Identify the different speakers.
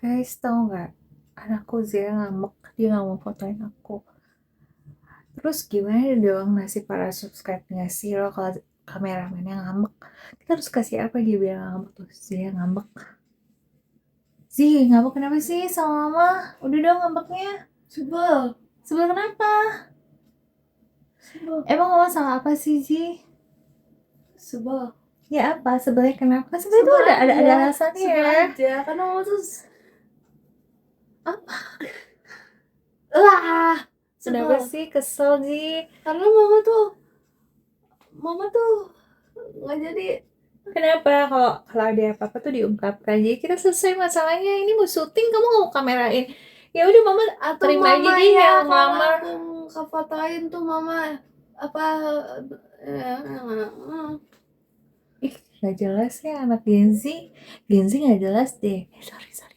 Speaker 1: Guys, tahu nggak? Anakku Zia ngambek, dia nggak mau fotoin aku. Terus gimana dong nasib para subscribe-nya Siro kalau kameramennya ngambek? Kita harus kasih apa dia biar nggak ngambek tuh? Zia ngambek. Ngambek kenapa sih sama mama? Udah dong ngambeknya.
Speaker 2: Sebel.
Speaker 1: Sebel kenapa?
Speaker 2: Sebel.
Speaker 1: Emang mama salah apa sih,
Speaker 2: Sebel.
Speaker 1: Ya apa? Sebelnya kenapa? Kan sebel itu ada alasannya
Speaker 2: Sebel
Speaker 1: ya.
Speaker 2: aja. Karena mama tuh
Speaker 1: Apa?
Speaker 2: lah.
Speaker 1: Kenapa
Speaker 2: Sebel.
Speaker 1: sih kesel,
Speaker 2: Karena mama tuh nggak jadi.
Speaker 1: Kenapa kalau ada apa-apa tuh diungkapkan? Jadi kita selesai masalahnya. Ini mau syuting, kamu nggak mau kamerain? Ya udah mama
Speaker 2: Atau
Speaker 1: terima aja
Speaker 2: mama
Speaker 1: dia
Speaker 2: ya
Speaker 1: yang
Speaker 2: kalau
Speaker 1: ngelamar.
Speaker 2: aku ngefotoin tuh mama apa
Speaker 1: Ih, nggak jelas ya anak Gen Z. Gen Z nggak jelas deh. Sorry.